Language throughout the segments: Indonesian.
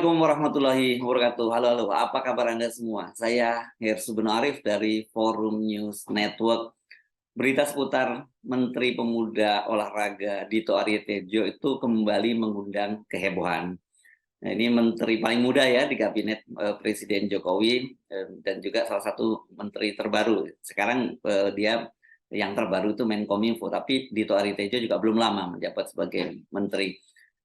Assalamualaikum warahmatullahi wabarakatuh. Halo, halo. Apa kabar Anda semua? Saya Hersu Beno Arif dari Forum News Network. Berita seputar Menteri Pemuda Olahraga Dito Aryo Tejo itu kembali mengundang kehebohan. Nah, ini menteri paling muda ya di kabinet Presiden Jokowi dan juga salah satu menteri terbaru. Sekarang dia yang terbaru itu Menkominfo, tapi Dito Aryo Tejo juga belum lama menjabat sebagai menteri.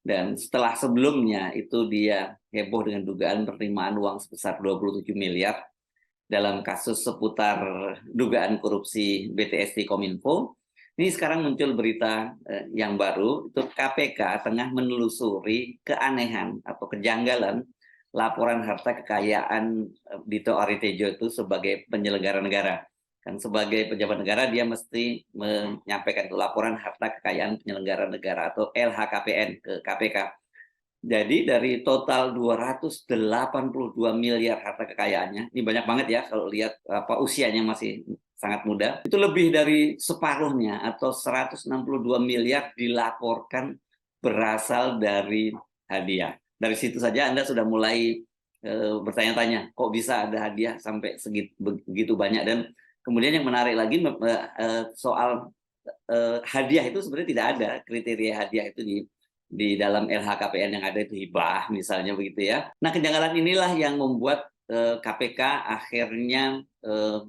Dan setelah sebelumnya itu dia heboh dengan dugaan penerimaan uang sebesar 27 miliar dalam kasus seputar dugaan korupsi BTS di Kominfo. Ini sekarang muncul berita yang baru, itu KPK tengah menelusuri keanehan atau kejanggalan laporan harta kekayaan Dito Aryo Tejo itu sebagai penyelenggara negara. Kan sebagai pejabat negara dia mesti menyampaikan itu laporan harta kekayaan penyelenggara negara atau LHKPN ke KPK. Jadi dari total 282 miliar harta kekayaannya, ini banyak banget ya kalau lihat usianya masih sangat muda, itu lebih dari separuhnya atau 162 miliar dilaporkan berasal dari hadiah. Dari situ saja Anda sudah mulai bertanya-tanya, kok bisa ada hadiah sampai begitu banyak. Dan kemudian yang menarik lagi soal hadiah itu sebenarnya tidak ada kriteria hadiah itu di dalam LHKPN yang ada itu hibah misalnya begitu ya. Nah, kejanggalan inilah yang membuat KPK akhirnya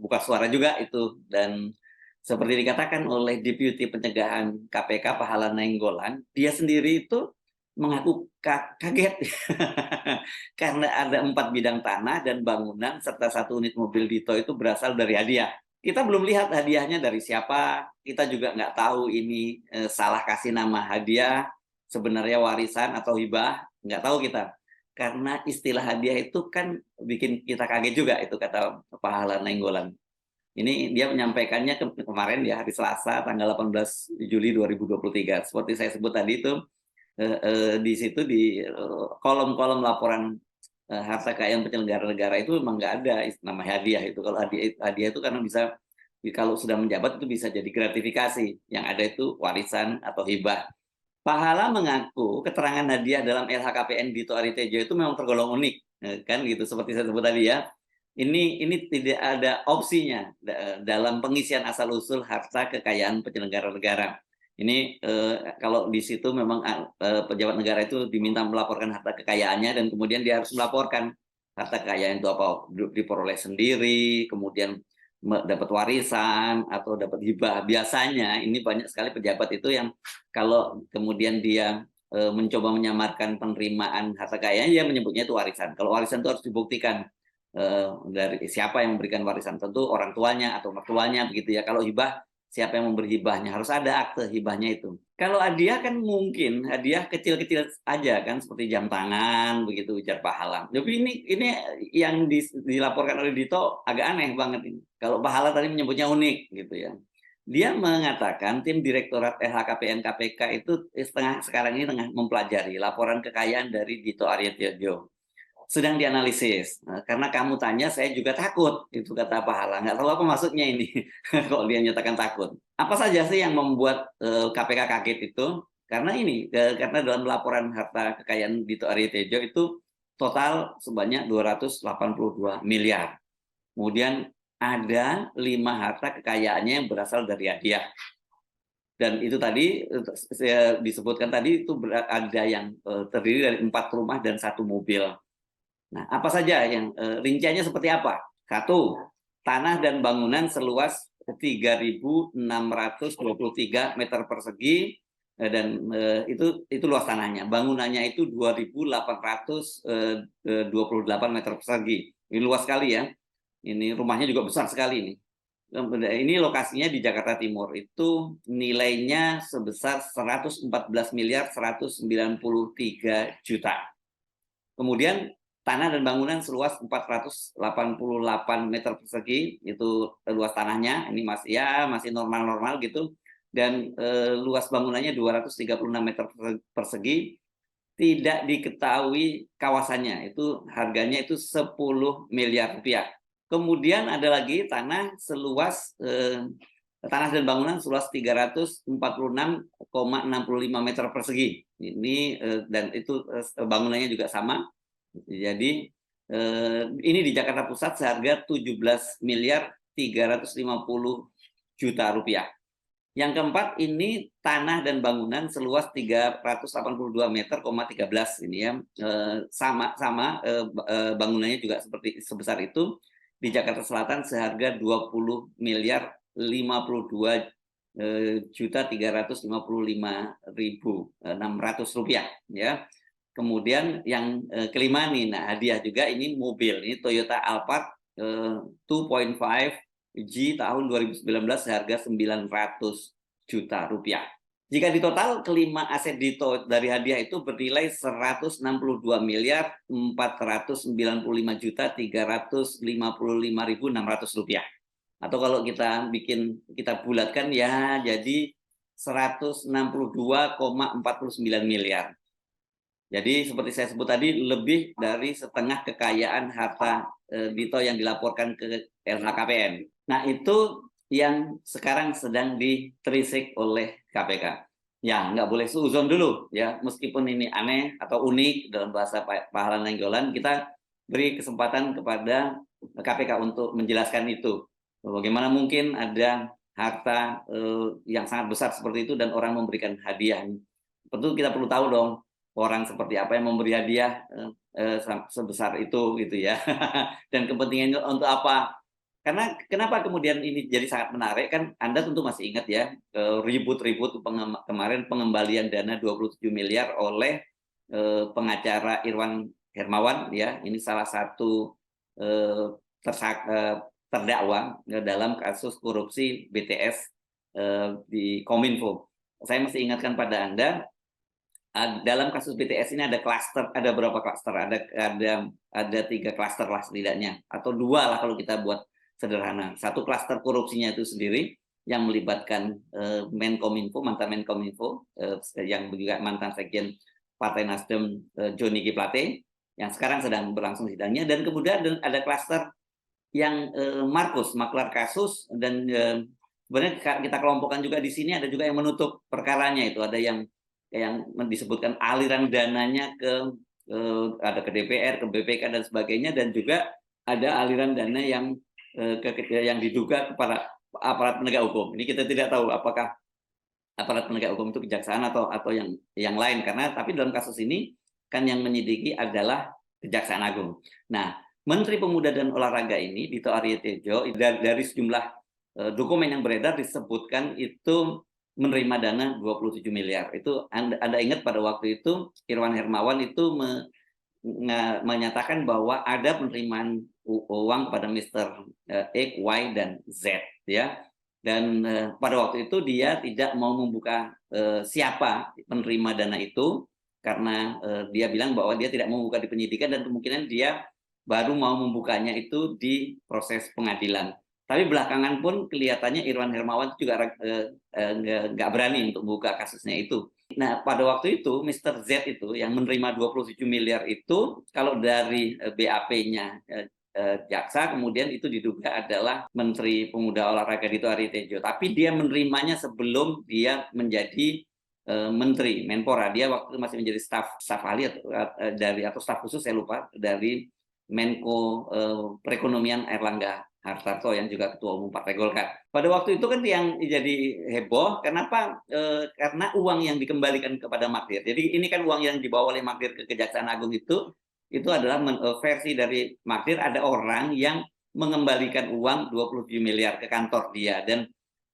buka suara juga itu, dan seperti dikatakan oleh Deputi Pencegahan KPK Pahala Nainggolan, dia sendiri itu mengaku kaget karena ada 4 bidang tanah dan bangunan serta 1 unit mobil Dito itu berasal dari hadiah. Kita belum lihat hadiahnya dari siapa, kita juga nggak tahu ini salah kasih nama hadiah, sebenarnya warisan atau hibah, nggak tahu kita. Karena istilah hadiah itu kan bikin kita kaget juga, itu kata Pahala Nainggolan. Ini dia menyampaikannya kemarin ya, hari Selasa tanggal 18 Juli 2023. Seperti saya sebut tadi itu, di situ di kolom-kolom laporan harta kekayaan penyelenggara negara itu memang nggak ada nama hadiah itu. Kalau hadiah itu karena bisa, kalau sudah menjabat itu bisa jadi gratifikasi, yang ada itu warisan atau hibah. Pahala mengaku keterangan hadiah dalam LHKPN Dito Aryo Tejo itu memang tergolong unik, kan gitu, seperti saya sebut tadi ya. Ini tidak ada opsinya dalam pengisian asal-usul harta kekayaan penyelenggara negara. Ini kalau di situ memang pejabat negara itu diminta melaporkan harta kekayaannya, dan kemudian dia harus melaporkan harta kekayaan itu apa diperoleh sendiri, kemudian dapat warisan atau dapat hibah. Biasanya ini banyak sekali pejabat itu yang kalau kemudian dia mencoba menyamarkan penerimaan harta kekayaan, dia menyebutnya itu warisan. Kalau warisan itu harus dibuktikan dari siapa yang memberikan warisan, tentu orang tuanya atau mertuanya begitu ya. Kalau hibah, siapa yang memberi hibahnya, harus ada akte hibahnya itu. Kalau hadiah kan mungkin hadiah kecil-kecil aja kan, seperti jam tangan begitu, ujar Pahala. Tapi ini yang dilaporkan oleh Dito agak aneh banget ini. Kalau Pahala tadi menyebutnya unik gitu ya. Dia mengatakan tim Direktorat LHKPN KPK itu sekarang ini tengah mempelajari laporan kekayaan dari Dito Aryo Tejo, sedang dianalisis. Nah, karena kamu tanya, saya juga takut, itu kata Pahala. Nggak tahu apa maksudnya ini, kok dia nyatakan takut. Apa saja sih yang membuat KPK kaget itu? Karena ini, karena dalam laporan harta kekayaan Dito Aryo Tejo itu total sebanyak 282 miliar. Kemudian ada 5 harta kekayaannya yang berasal dari hadiah. Dan itu tadi saya disebutkan tadi itu ada yang terdiri dari 4 rumah dan 1 mobil. Nah, apa saja yang rinciannya seperti apa? 1, tanah dan bangunan seluas 3.623 meter persegi, dan itu luas tanahnya. Bangunannya itu 2.828 meter persegi. Ini luas sekali ya. Ini rumahnya juga besar sekali ini. Ini lokasinya di Jakarta Timur. Itu nilainya sebesar 114 miliar 193 juta. Kemudian tanah dan bangunan seluas 488 meter persegi, itu luas tanahnya. Ini masih normal-normal gitu. Dan luas bangunannya 236 meter persegi. Tidak diketahui kawasannya, itu harganya itu 10 miliar rupiah. Kemudian ada lagi tanah dan bangunan seluas 346,65 meter persegi. Ini dan itu bangunannya juga sama. Jadi ini di Jakarta Pusat seharga 17.350.000.000 rupiah. Yang keempat ini tanah dan bangunan seluas 382 meter, 13 ini ya, sama bangunannya juga seperti sebesar itu di Jakarta Selatan seharga 20.355.600 rupiah ya. Kemudian yang kelima nih, nah hadiah juga ini mobil, ini Toyota Alphard 2.5 G tahun 2019 seharga 900 juta rupiah. Jika di total kelima aset dari hadiah itu bernilai 162.495.355.600 rupiah. Atau kalau kita bulatkan ya jadi 162,49 miliar. Jadi seperti saya sebut tadi, lebih dari setengah kekayaan harta Dito yang dilaporkan ke LHKPN. Nah itu yang sekarang sedang ditelisik oleh KPK. Ya nggak boleh suuzon dulu ya, meskipun ini aneh atau unik dalam bahasa Pak Harlan Nainggolan, kita beri kesempatan kepada KPK untuk menjelaskan itu. Bagaimana mungkin ada harta yang sangat besar seperti itu dan orang memberikan hadiah. Tentu kita perlu tahu dong orang seperti apa yang memberi hadiah sebesar itu gitu ya. Dan kepentingannya untuk apa? Karena kenapa kemudian ini jadi sangat menarik kan, Anda tentu masih ingat ya ribut-ribut kemarin pengembalian dana 27 miliar oleh pengacara Irwan Hermawan ya. Ini salah satu terdakwa dalam kasus korupsi BTS di Kominfo. Saya masih ingatkan pada Anda, dalam kasus BTS ini ada klaster, ada berapa klaster? Ada 3 klaster lah setidaknya, atau 2 lah kalau kita buat sederhana. Satu klaster korupsinya itu sendiri yang melibatkan Menkominfo, mantan Menkominfo, yang juga mantan sekjen Partai Nasdem Joni G. Plate, yang sekarang sedang berlangsung sidangnya. Dan kemudian ada klaster yang Markus, maklar kasus, dan sebenarnya kita kelompokkan juga di sini, ada juga yang menutup perkaranya, itu ada yang disebutkan aliran dananya ada ke DPR, ke BPK dan sebagainya, dan juga ada aliran dana yang diduga kepada aparat penegak hukum. Ini kita tidak tahu apakah aparat penegak hukum itu kejaksaan atau yang lain, karena tapi dalam kasus ini kan yang menyidiki adalah Kejaksaan Agung. Nah, Menteri Pemuda dan Olahraga ini Dito Aryo Tejo dari sejumlah dokumen yang beredar disebutkan itu menerima dana 27 miliar. Itu Anda ingat pada waktu itu Irwan Hermawan itu menyatakan bahwa ada penerimaan uang pada Mr. X, Y, dan Z ya. Dan pada waktu itu dia tidak mau membuka siapa penerima dana itu, karena dia bilang bahwa dia tidak mau membuka di penyidikan dan kemungkinan dia baru mau membukanya itu di proses pengadilan. Tapi belakangan pun kelihatannya Irwan Hermawan juga nggak berani untuk membuka kasusnya itu. Nah, pada waktu itu Mr. Z itu yang menerima 27 miliar itu, kalau dari BAP-nya jaksa, kemudian itu diduga adalah Menteri Pemuda Olahraga Dito Aryo Tejo. Tapi dia menerimanya sebelum dia menjadi Menteri Menpora. Dia waktu itu masih menjadi staf ahli atau staf khusus, saya lupa, dari Menko Perekonomian Airlangga Hartarto yang juga Ketua Umum Partai Golkar. Pada waktu itu kan yang jadi heboh, kenapa? Karena uang yang dikembalikan kepada Magdir. Jadi ini kan uang yang dibawa oleh Magdir ke Kejaksaan Agung itu adalah versi dari Magdir, ada orang yang mengembalikan uang 27 miliar ke kantor dia,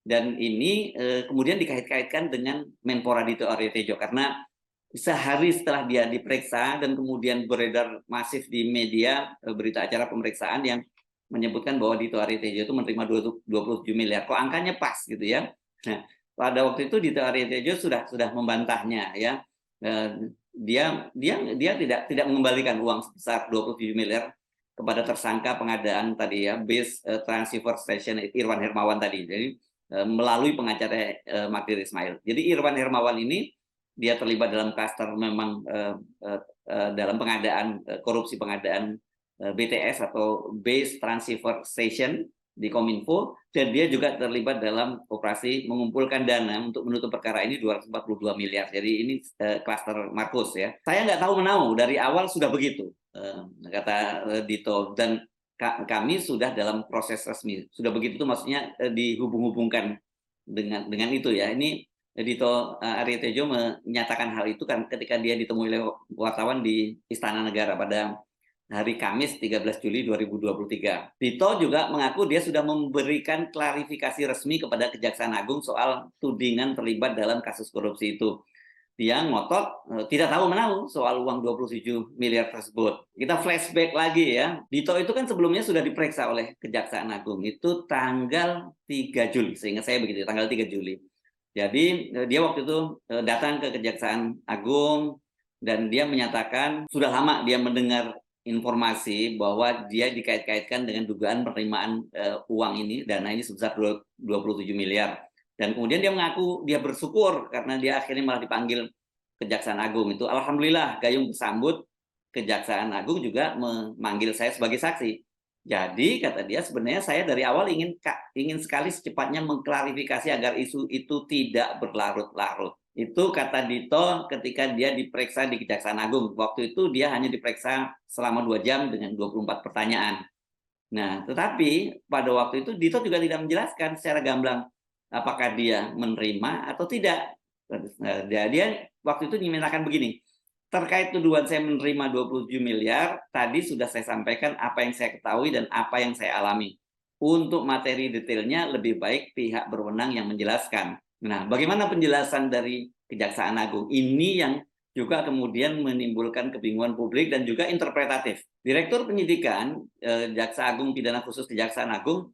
dan ini kemudian dikait-kaitkan dengan Menpora Dito Aryo Tejo, karena sehari setelah dia diperiksa dan kemudian beredar masif di media berita acara pemeriksaan yang menyebutkan bahwa Dito Aryo Tejo itu menerima 27 miliar. Kok angkanya pas gitu ya. Nah, pada waktu itu Dito Aryo Tejo sudah membantahnya ya. Dia tidak mengembalikan uang sebesar 27 miliar kepada tersangka pengadaan tadi ya, base transceiver station Irwan Hermawan tadi. Jadi melalui pengacara Magdir Ismail. Jadi Irwan Hermawan ini dia terlibat dalam klaster memang dalam pengadaan korupsi pengadaan BTS atau Base Transceiver Station di Kominfo, dan dia juga terlibat dalam operasi mengumpulkan dana untuk menutup perkara ini 242 miliar. Jadi ini klaster Markus ya. Saya nggak tahu menau, dari awal sudah begitu, kata Dito. Dan kami sudah dalam proses resmi. Sudah begitu itu maksudnya dihubung-hubungkan dengan itu ya. Ini Dito Aryo Tejo menyatakan hal itu kan ketika dia ditemui oleh wartawan di Istana Negara pada hari Kamis 13 Juli 2023. Dito juga mengaku dia sudah memberikan klarifikasi resmi kepada Kejaksaan Agung soal tudingan terlibat dalam kasus korupsi itu. Dia ngotot tidak tahu menahu soal uang 27 miliar tersebut. Kita flashback lagi ya. Dito itu kan sebelumnya sudah diperiksa oleh Kejaksaan Agung itu tanggal 3 Juli, seingat saya begitu, tanggal 3 Juli. Jadi dia waktu itu datang ke Kejaksaan Agung dan dia menyatakan sudah lama dia mendengar informasi bahwa dia dikait-kaitkan dengan dugaan penerimaan uang ini, dana ini sebesar 27 miliar. Dan kemudian dia mengaku dia bersyukur karena dia akhirnya malah dipanggil Kejaksaan Agung. Itu alhamdulillah gayung bersambut, Kejaksaan Agung juga memanggil saya sebagai saksi. Jadi kata dia sebenarnya saya dari awal ingin sekali secepatnya mengklarifikasi agar isu itu tidak berlarut-larut. Itu kata Dito ketika dia diperiksa di Kejaksaan Agung. Waktu itu dia hanya diperiksa selama 2 jam dengan 24 pertanyaan. Nah, tetapi pada waktu itu Dito juga tidak menjelaskan secara gamblang apakah dia menerima atau tidak. Dia waktu itu menyatakan begini, terkait tuduhan saya menerima 27 miliar, tadi sudah saya sampaikan apa yang saya ketahui dan apa yang saya alami. Untuk materi detailnya lebih baik pihak berwenang yang menjelaskan. Nah, bagaimana penjelasan dari Kejaksaan Agung? Ini yang juga kemudian menimbulkan kebingungan publik dan juga interpretatif. Direktur Penyidikan Jaksa Agung Pidana Khusus Kejaksaan Agung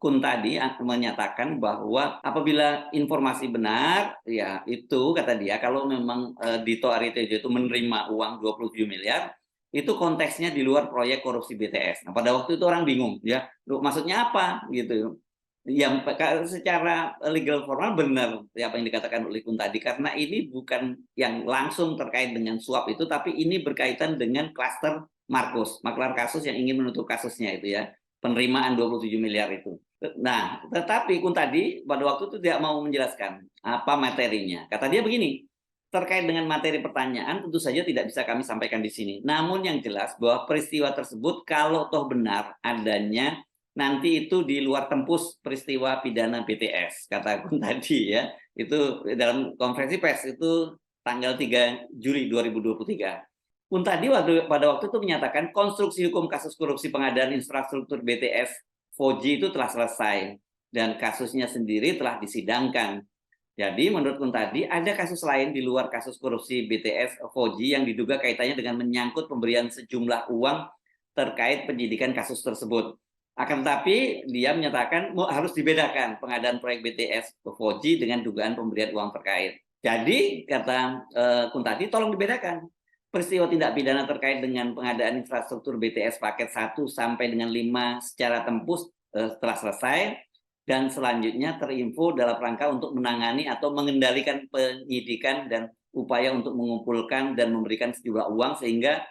Kuntadi menyatakan bahwa apabila informasi benar, ya itu kata dia kalau memang Dito Aryo Tejo itu menerima uang 27 miliar, itu konteksnya di luar proyek korupsi BTS. Nah, pada waktu itu orang bingung, ya, maksudnya apa gitu. Yang secara legal formal benar ya apa yang dikatakan oleh Kuntadi, karena ini bukan yang langsung terkait dengan suap itu, tapi ini berkaitan dengan klaster Markus, maklar kasus yang ingin menutup kasusnya itu ya, penerimaan 27 miliar itu. Nah, tetapi Kuntadi pada waktu itu tidak mau menjelaskan apa materinya. Kata dia begini, terkait dengan materi pertanyaan tentu saja tidak bisa kami sampaikan di sini. Namun yang jelas bahwa peristiwa tersebut kalau toh benar adanya, nanti itu di luar tempus peristiwa pidana BTS, kata Kuntadi ya. Itu dalam konferensi pers itu tanggal 3 Juli 2023. Kuntadi pada waktu itu menyatakan konstruksi hukum kasus korupsi pengadaan infrastruktur BTS 4G itu telah selesai dan kasusnya sendiri telah disidangkan. Jadi menurut Kuntadi ada kasus lain di luar kasus korupsi BTS 4G yang diduga kaitannya dengan menyangkut pemberian sejumlah uang terkait penyidikan kasus tersebut. Akan tetapi dia menyatakan harus dibedakan pengadaan proyek BTS 4G dengan dugaan pemberian uang terkait. Jadi kata Kuntadi tolong dibedakan. Peristiwa tindak pidana terkait dengan pengadaan infrastruktur BTS paket 1 sampai dengan 5 secara tempus telah selesai dan selanjutnya terinfo dalam rangka untuk menangani atau mengendalikan penyidikan dan upaya untuk mengumpulkan dan memberikan sejumlah uang, sehingga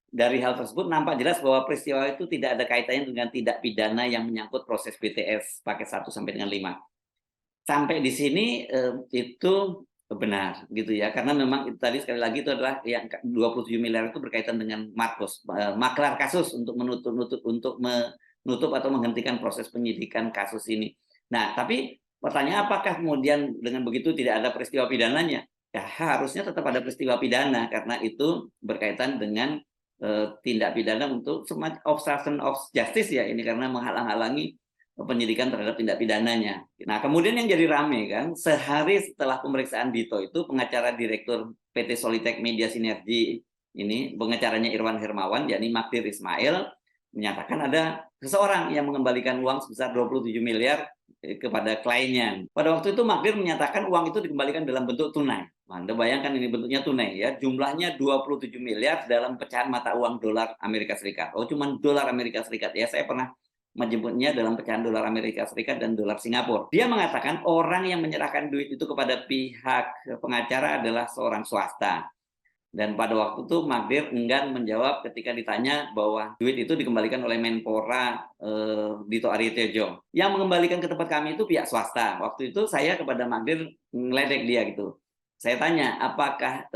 dari hal tersebut nampak jelas bahwa peristiwa itu tidak ada kaitannya dengan tindak pidana yang menyangkut proses BTS paket 1 sampai dengan 5. Sampai di sini itu benar gitu ya, karena memang itu tadi sekali lagi itu adalah yang 27 miliar itu berkaitan dengan Markus, maklar kasus untuk menutup atau menghentikan proses penyidikan kasus ini. Nah, tapi pertanyaan apakah kemudian dengan begitu tidak ada peristiwa pidananya? Ya harusnya tetap ada peristiwa pidana karena itu berkaitan dengan tindak pidana untuk obstruction of justice ya ini, karena menghalang-halangi penyidikan terhadap tindak pidananya. Nah, kemudian yang jadi rame kan, sehari setelah pemeriksaan Dito itu pengacara Direktur PT Solitek Media Sinergi ini, pengacaranya Irwan Hermawan, yakni Magdir Ismail, menyatakan ada seseorang yang mengembalikan uang sebesar 27 miliar kepada kliennya. Pada waktu itu Magdir menyatakan uang itu dikembalikan dalam bentuk tunai. Anda bayangkan ini bentuknya tunai ya, jumlahnya 27 miliar dalam pecahan mata uang dolar Amerika Serikat. Oh, cuma dolar Amerika Serikat ya, saya pernah menyebutnya dalam pecahan dolar Amerika Serikat dan dolar Singapura. Dia mengatakan orang yang menyerahkan duit itu kepada pihak pengacara adalah seorang swasta. Dan pada waktu itu Magdir enggan menjawab ketika ditanya bahwa duit itu dikembalikan oleh Menpora Dito Aritejo. Yang mengembalikan ke tempat kami itu pihak swasta. Waktu itu saya kepada Magdir ngeledek dia gitu. Saya tanya, apakah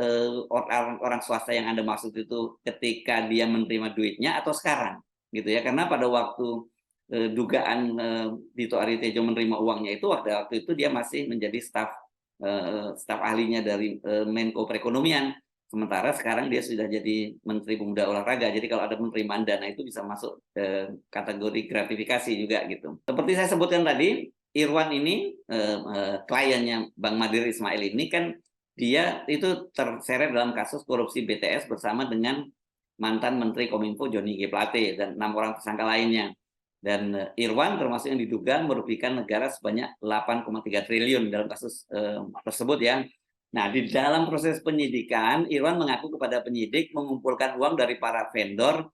orang swasta yang Anda maksud itu ketika dia menerima duitnya atau sekarang? Gitu ya, karena pada waktu dugaan Dito Aritejo menerima uangnya itu waktu itu dia masih menjadi staf ahlinya dari Menko Perekonomian. Sementara sekarang dia sudah jadi Menteri Pemuda Olahraga. Jadi kalau ada penerimaan dana itu bisa masuk kategori gratifikasi juga gitu. Seperti saya sebutkan tadi, Irwan ini kliennya Bang Madir Ismail ini kan dia itu terseret dalam kasus korupsi BTS bersama dengan mantan Menteri Kominfo Johnny G. Plate dan 6 orang tersangka lainnya. Dan Irwan termasuk yang diduga merugikan negara sebanyak 8,3 triliun dalam kasus tersebut ya. Nah, di dalam proses penyidikan, Irwan mengaku kepada penyidik mengumpulkan uang dari para vendor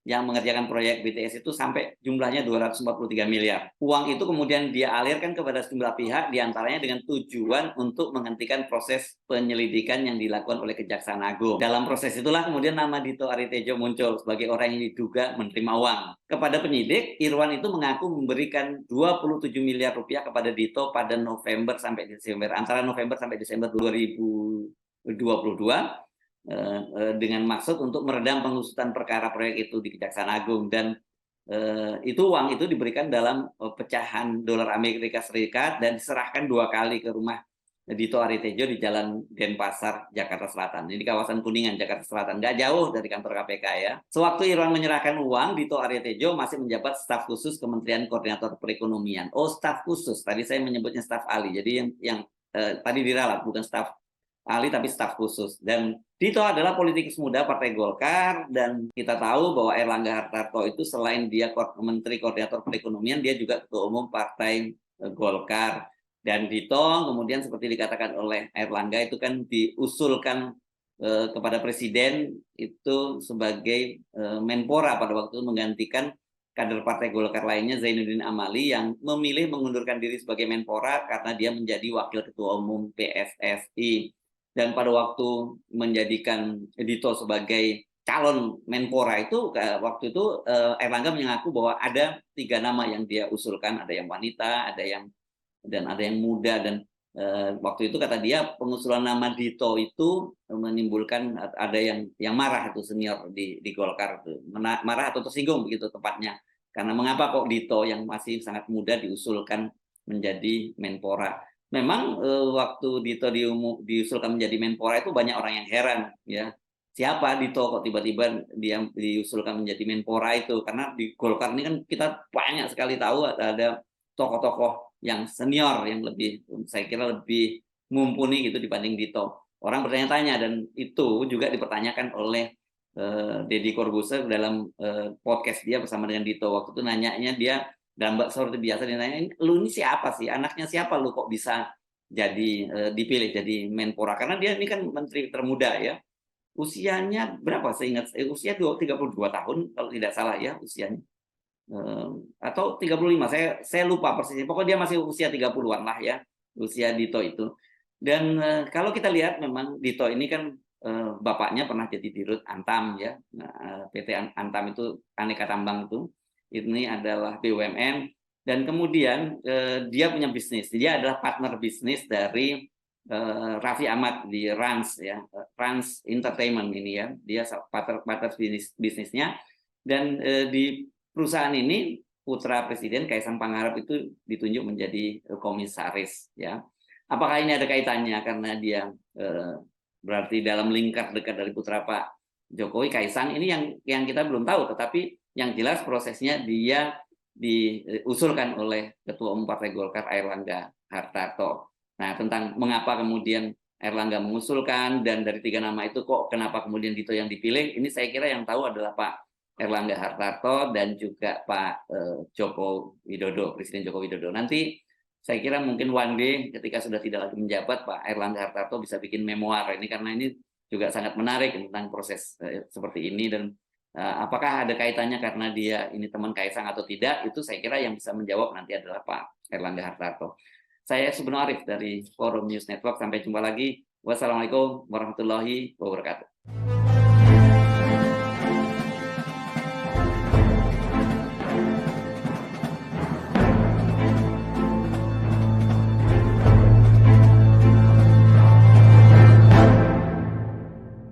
yang mengerjakan proyek BTS itu sampai jumlahnya 243 miliar. Uang itu kemudian dia alirkan kepada sejumlah pihak, diantaranya dengan tujuan untuk menghentikan proses penyelidikan yang dilakukan oleh Kejaksaan Agung. Dalam proses itulah kemudian nama Dito Aritejo muncul sebagai orang yang diduga menerima uang. Kepada penyidik, Irwan itu mengaku memberikan 27 miliar rupiah kepada Dito pada November sampai Desember, antara November sampai Desember 2022 dengan maksud untuk meredam pengusutan perkara proyek itu di Kejaksaan Agung. Dan uang itu diberikan dalam pecahan dolar Amerika Serikat dan diserahkan 2 kali ke rumah Dito Aritejo di Jalan Denpasar, Jakarta Selatan. Ini di kawasan Kuningan, Jakarta Selatan. Nggak jauh dari kantor KPK ya. Sewaktu Irwan menyerahkan uang, Dito Aritejo masih menjabat staf khusus Kementerian Koordinator Perekonomian. Oh, staf khusus. Tadi saya menyebutnya staf ahli. Jadi yang tadi diralat, bukan staf ahli tapi staf khusus. Dan Dito adalah politikus muda Partai Golkar, dan kita tahu bahwa Erlangga Hartarto itu selain dia Menteri Koordinator Perekonomian, dia juga Ketua Umum Partai Golkar. Dan Dito kemudian seperti dikatakan oleh Erlangga itu kan diusulkan kepada Presiden itu sebagai Menpora pada waktu itu menggantikan kader Partai Golkar lainnya Zainuddin Amali yang memilih mengundurkan diri sebagai Menpora karena dia menjadi Wakil Ketua Umum PSSI. Dan pada waktu menjadikan Dito sebagai calon Menpora itu waktu itu Erlangga mengaku bahwa ada 3 nama yang dia usulkan, ada yang wanita, ada yang muda. Dan waktu itu kata dia pengusulan nama Dito itu menimbulkan ada yang marah itu senior di Golkar itu marah atau tersinggung begitu tepatnya, karena mengapa kok Dito yang masih sangat muda diusulkan menjadi Menpora. Memang waktu Dito diusulkan menjadi Menpora itu banyak orang yang heran ya, siapa Dito kok tiba-tiba dia diusulkan menjadi Menpora itu, karena di Golkar ini kan kita banyak sekali tahu ada tokoh-tokoh yang senior yang lebih, saya kira lebih mumpuni gitu dibanding Dito. Orang bertanya-tanya, dan itu juga dipertanyakan oleh Deddy Corbuzier dalam podcast dia bersama dengan Dito. Waktu itu nanyanya dia dan seperti biasa dia nanya, lu ini siapa sih, anaknya siapa lu kok bisa jadi dipilih jadi Menpora, karena dia ini kan menteri termuda ya. Usianya berapa saya ingat, usia 32 tahun kalau tidak salah ya usianya. Atau 35, saya lupa persisnya. Pokoknya dia masih usia 30-an lah ya, usia Dito itu. Dan kalau kita lihat memang Dito ini kan bapaknya pernah jadi Dirut Antam ya. PT Antam itu Aneka Tambang itu. Ini adalah BUMN, dan kemudian dia punya bisnis. Dia adalah partner bisnis dari Raffi Ahmad di Rans ya. Rans Entertainment ini ya. Dia partner bisnisnya, dan di perusahaan ini putra Presiden Kaisang Pangarep itu ditunjuk menjadi komisaris ya. Apakah ini ada kaitannya karena dia berarti dalam lingkar dekat dari putra Pak Jokowi, Kaisang ini yang kita belum tahu, tetapi yang jelas prosesnya dia diusulkan oleh Ketua Umum Partai Golkar Erlangga Hartarto. Nah, tentang mengapa kemudian Erlangga mengusulkan dan dari 3 nama itu kok kenapa kemudian Dito yang dipilih, ini saya kira yang tahu adalah Pak Erlangga Hartarto dan juga Pak Joko Widodo, Presiden Joko Widodo. Nanti saya kira mungkin one day ketika sudah tidak lagi menjabat, Pak Erlangga Hartarto bisa bikin memoir ini, karena ini juga sangat menarik tentang proses seperti ini. Dan apakah ada kaitannya karena dia ini teman Kaisang atau tidak, itu saya kira yang bisa menjawab nanti adalah Pak Erlangga Hartarto. Saya Sugeng Arif dari Forum News Network. Sampai jumpa lagi. Wassalamualaikum warahmatullahi wabarakatuh.